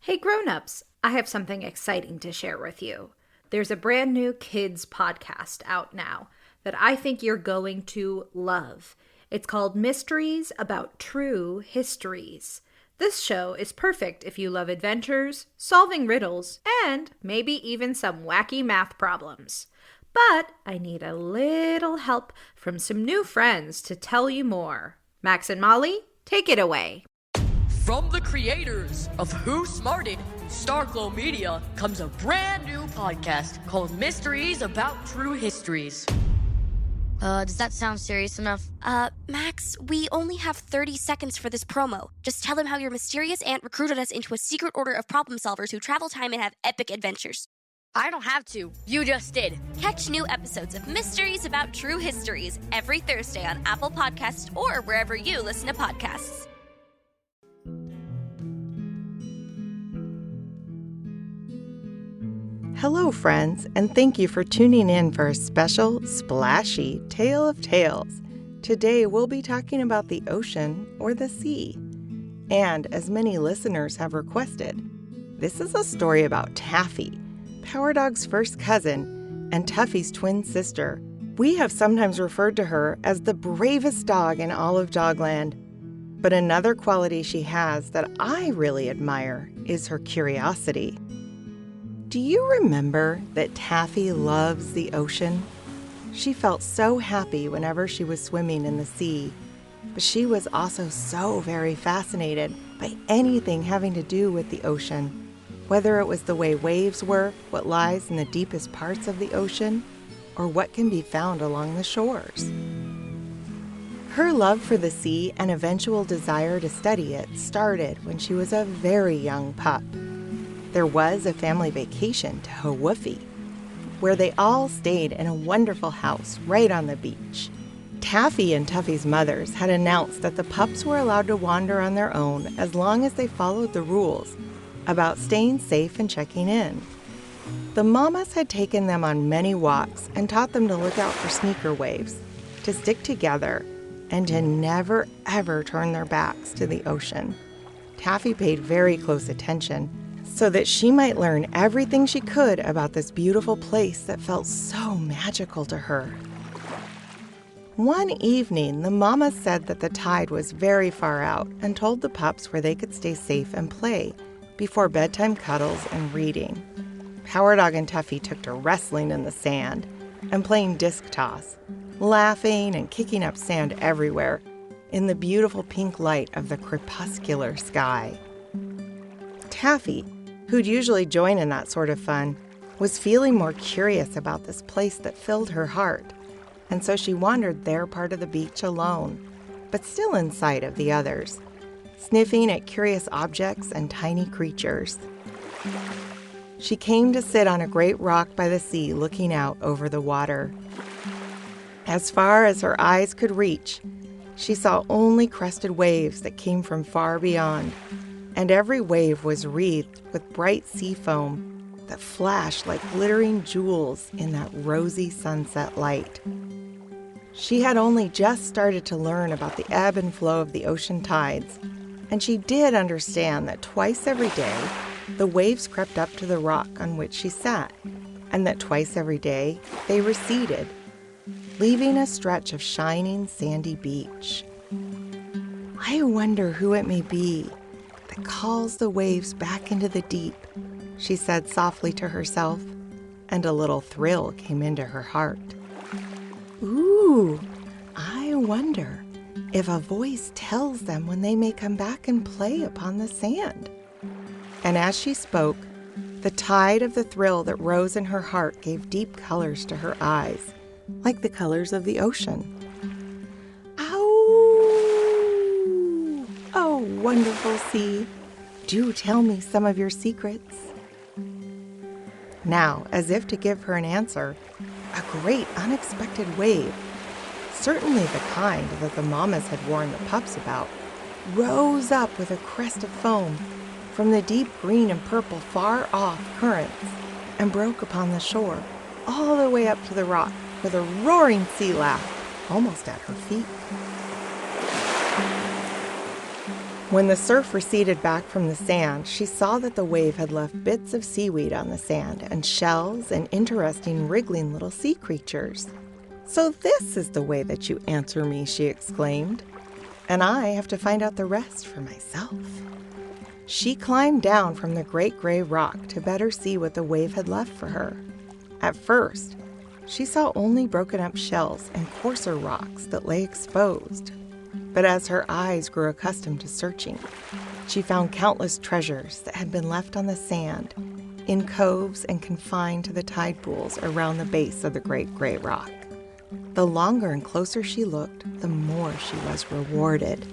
Hey grown-ups, I have something exciting to share with you. There's a brand new kids podcast out now that I think you're going to love. It's called Mysteries About True Histories. This show is perfect if you love adventures, solving riddles, and maybe even some wacky math problems. But I need a little help from some new friends to tell you more. Max and Molly, take it away. From the creators of Who Smarted, Starglow Media, comes a brand new podcast called Mysteries About True Histories. Does that sound serious enough? Max, we only have 30 seconds for this promo. Just tell them how your mysterious aunt recruited us into a secret order of problem solvers who travel time and have epic adventures. I don't have to. You just did. Catch new episodes of Mysteries About True Histories every Thursday on Apple Podcasts or wherever you listen to podcasts. Hello, friends, and thank you for tuning in for a special, splashy Tale of Tales. Today, we'll be talking about the ocean or the sea. And as many listeners have requested, this is a story about Taffy, Power Dog's first cousin and Taffy's twin sister. We have sometimes referred to her as the bravest dog in all of Dogland. But another quality she has that I really admire is her curiosity. Do you remember that Taffy loves the ocean? She felt so happy whenever she was swimming in the sea, but she was also so very fascinated by anything having to do with the ocean, whether it was the way waves work, what lies in the deepest parts of the ocean, or what can be found along the shores. Her love for the sea and eventual desire to study it started when she was a very young pup. There was a family vacation to Hawaii, where they all stayed in a wonderful house right on the beach. Taffy and Tuffy's mothers had announced that the pups were allowed to wander on their own as long as they followed the rules about staying safe and checking in. The mamas had taken them on many walks and taught them to look out for sneaker waves, to stick together, and to never ever turn their backs to the ocean. Taffy paid very close attention so that she might learn everything she could about this beautiful place that felt so magical to her. One evening, the mama said that the tide was very far out and told the pups where they could stay safe and play before bedtime cuddles and reading. Power Dog and Taffy took to wrestling in the sand and playing disc toss, laughing and kicking up sand everywhere in the beautiful pink light of the crepuscular sky. Taffy, who'd usually join in that sort of fun, was feeling more curious about this place that filled her heart, and so she wandered their part of the beach alone, but still in sight of the others, sniffing at curious objects and tiny creatures. She came to sit on a great rock by the sea looking out over the water. As far as her eyes could reach, she saw only crested waves that came from far beyond, and every wave was wreathed with bright sea foam that flashed like glittering jewels in that rosy sunset light. She had only just started to learn about the ebb and flow of the ocean tides, and she did understand that twice every day the waves crept up to the rock on which she sat, and that twice every day they receded, leaving a stretch of shining sandy beach. I wonder who it may be that calls the waves back into the deep, she said softly to herself, and a little thrill came into her heart. Ooh, I wonder if a voice tells them when they may come back and play upon the sand. And as she spoke, the tide of the thrill that rose in her heart gave deep colors to her eyes, like the colors of the ocean. Oh, wonderful sea, do tell me some of your secrets. Now, as if to give her an answer, a great unexpected wave, certainly the kind that the mamas had warned the pups about, rose up with a crest of foam from the deep green and purple far-off currents and broke upon the shore, all the way up to the rock with a roaring sea laugh almost at her feet. When the surf receded back from the sand, she saw that the wave had left bits of seaweed on the sand and shells and interesting wriggling little sea creatures. "So this is the way that you answer me," she exclaimed. "And I have to find out the rest for myself." She climbed down from the great gray rock to better see what the wave had left for her. At first, she saw only broken up shells and coarser rocks that lay exposed. But as her eyes grew accustomed to searching, she found countless treasures that had been left on the sand, in coves and confined to the tide pools around the base of the great gray rock. The longer and closer she looked, the more she was rewarded.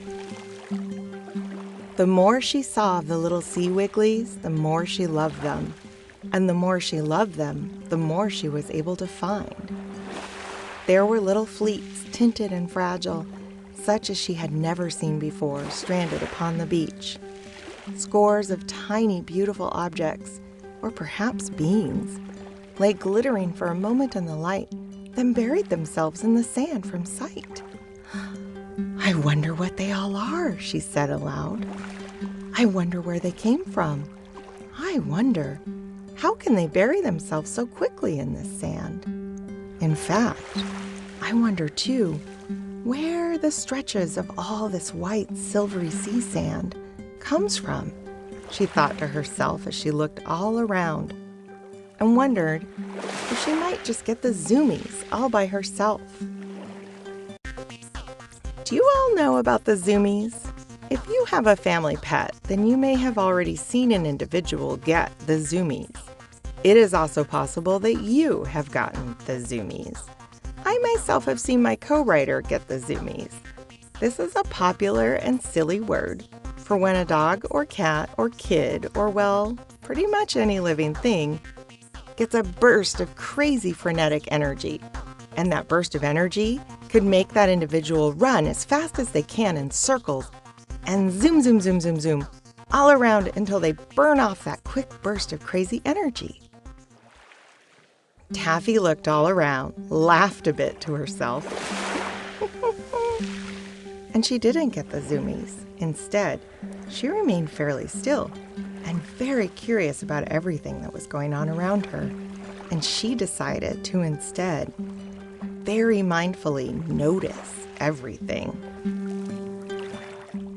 The more she saw of the little sea wigglies, the more she loved them. And the more she loved them, the more she was able to find. There were little fleets, tinted and fragile, such as she had never seen before, stranded upon the beach. Scores of tiny, beautiful objects, or perhaps beings, lay glittering for a moment in the light, then buried themselves in the sand from sight. "I wonder what they all are," she said aloud. "I wonder where they came from. I wonder, how can they bury themselves so quickly in this sand? In fact, I wonder too, where the stretches of all this white, silvery sea sand comes from," she thought to herself as she looked all around and wondered if she might just get the zoomies all by herself. Do you all know about the zoomies? If you have a family pet, then you may have already seen an individual get the zoomies. It is also possible that you have gotten the zoomies. I myself have seen my co-writer get the zoomies. This is a popular and silly word for when a dog or cat or kid or, well, pretty much any living thing gets a burst of crazy frenetic energy. And that burst of energy could make that individual run as fast as they can in circles and zoom, zoom, zoom, zoom, zoom all around until they burn off that quick burst of crazy energy. Taffy looked all around, laughed a bit to herself, and she didn't get the zoomies. Instead, she remained fairly still and very curious about everything that was going on around her, and she decided to instead very mindfully notice everything.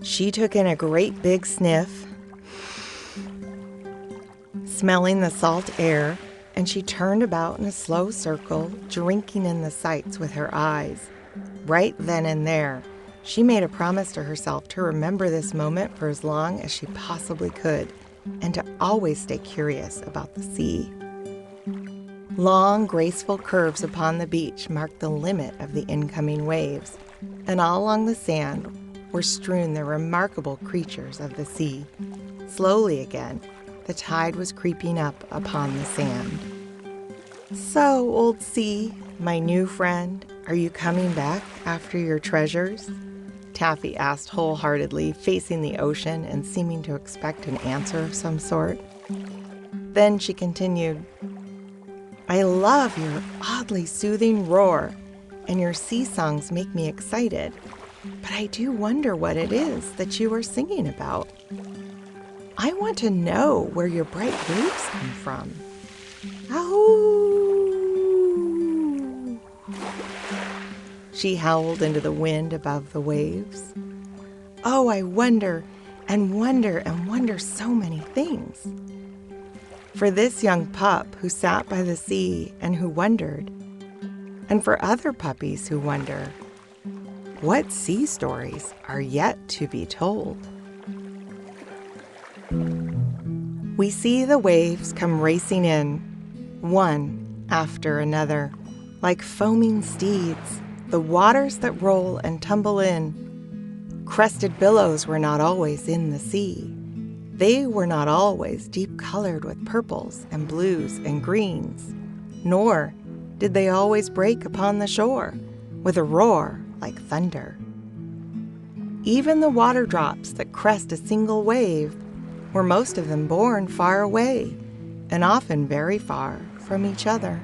She took in a great big sniff, smelling the salt air, and she turned about in a slow circle, drinking in the sights with her eyes. Right then and there, she made a promise to herself to remember this moment for as long as she possibly could, and to always stay curious about the sea. Long, graceful curves upon the beach marked the limit of the incoming waves, and all along the sand were strewn the remarkable creatures of the sea. Slowly again, the tide was creeping up upon the sand. "So, old sea, my new friend, are you coming back after your treasures?" Taffy asked wholeheartedly, facing the ocean and seeming to expect an answer of some sort. Then she continued, "I love your oddly soothing roar, and your sea songs make me excited, but I do wonder what it is that you are singing about. I want to know where your bright waves come from. Ahoo!" She howled into the wind above the waves. "Oh, I wonder and wonder and wonder so many things." For this young pup who sat by the sea and who wondered, and for other puppies who wonder, what sea stories are yet to be told? We see the waves come racing in, one after another, like foaming steeds, the waters that roll and tumble in. Crested billows were not always in the sea. They were not always deep-colored with purples and blues and greens, nor did they always break upon the shore with a roar like thunder. Even the water drops that crest a single wave were most of them born far away, and often very far from each other.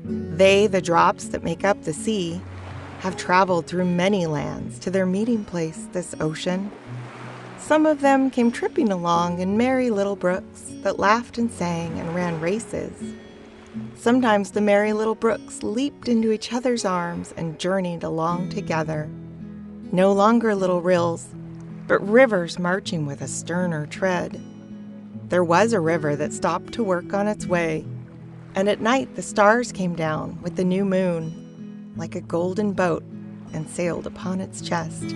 They, the drops that make up the sea, have traveled through many lands to their meeting place, this ocean, Some of them came tripping along in merry little brooks that laughed and sang and ran races. Sometimes the merry little brooks leaped into each other's arms and journeyed along together. No longer little rills, but rivers marching with a sterner tread. There was a river that stopped to work on its way, and at night the stars came down with the new moon, like a golden boat, and sailed upon its chest.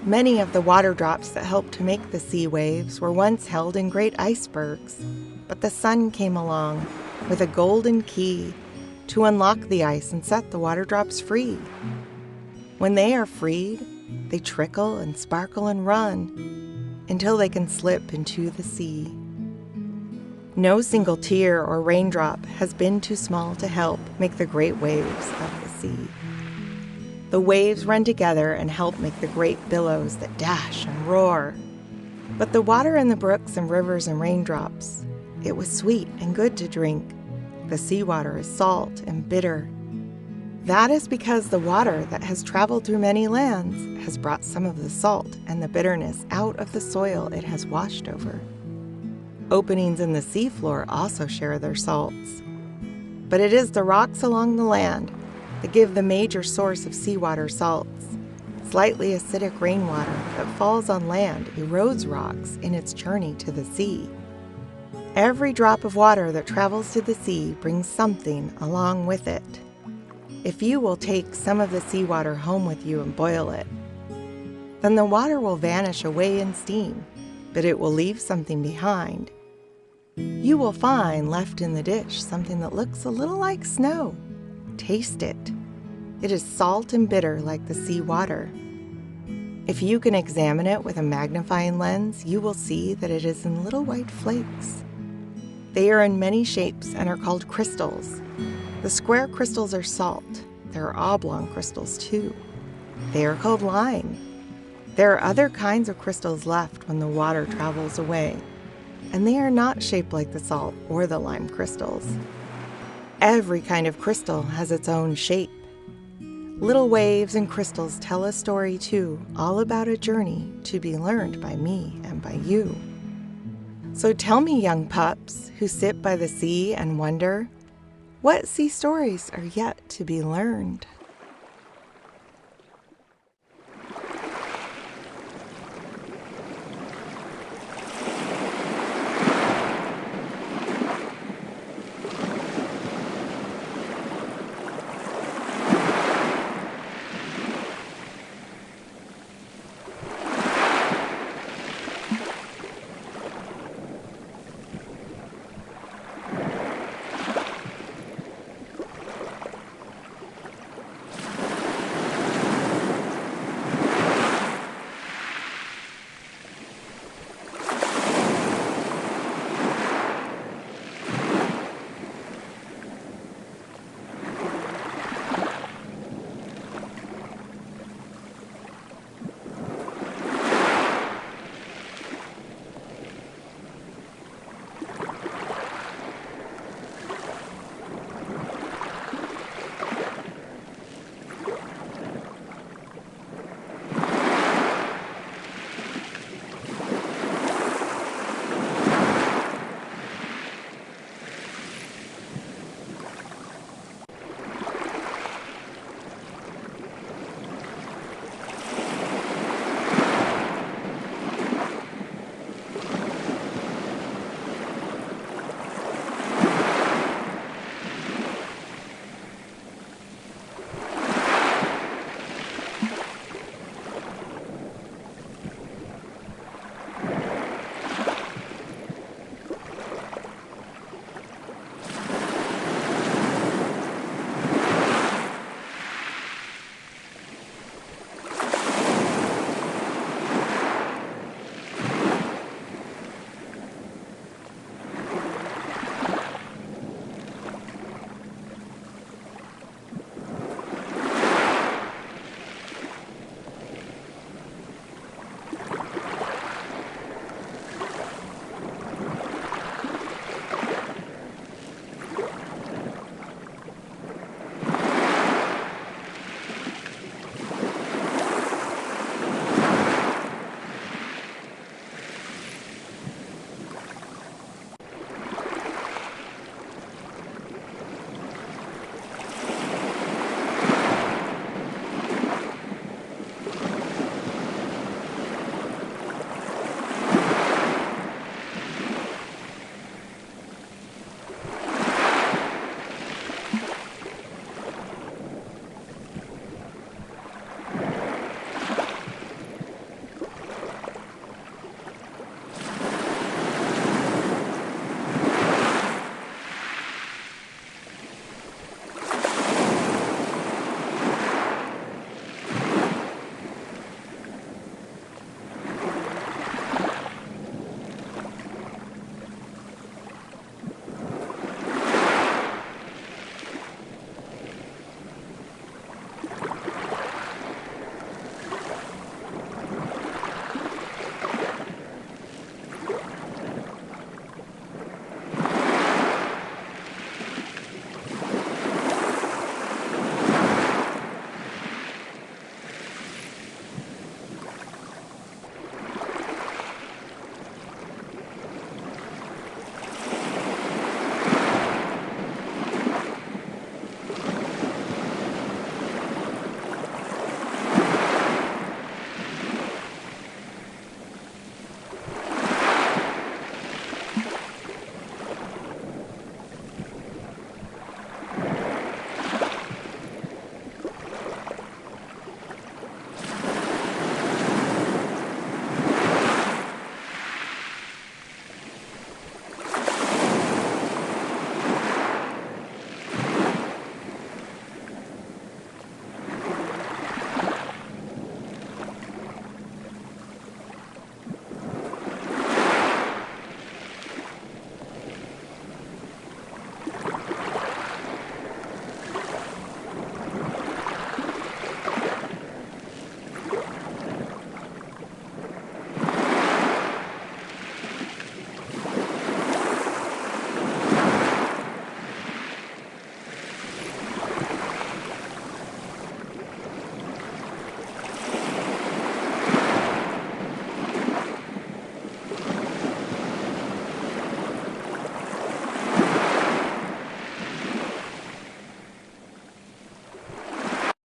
Many of the water drops that helped to make the sea waves were once held in great icebergs, but the sun came along with a golden key to unlock the ice and set the water drops free. When they are freed, they trickle and sparkle and run until they can slip into the sea. No single tear or raindrop has been too small to help make the great waves of the sea. The waves run together and help make the great billows that dash and roar. But the water in the brooks and rivers and raindrops, it was sweet and good to drink. The seawater is salt and bitter. That is because the water that has traveled through many lands has brought some of the salt and the bitterness out of the soil it has washed over. Openings in the seafloor also share their salts. But it is the rocks along the land that give the major source of seawater salts. Slightly acidic rainwater that falls on land erodes rocks in its journey to the sea. Every drop of water that travels to the sea brings something along with it. If you will take some of the seawater home with you and boil it, then the water will vanish away in steam, but it will leave something behind. You will find left in the dish something that looks a little like snow. Taste it. It is salt and bitter like the sea water. If you can examine it with a magnifying lens, you will see that it is in little white flakes. They are in many shapes and are called crystals. The square crystals are salt. There are oblong crystals too. They are called lime. There are other kinds of crystals left when the water travels away, and they are not shaped like the salt or the lime crystals. Every kind of crystal has its own shape. Little waves and crystals tell a story too, all about a journey to be learned by me and by you. So tell me, young pups who sit by the sea and wonder, what sea stories are yet to be learned?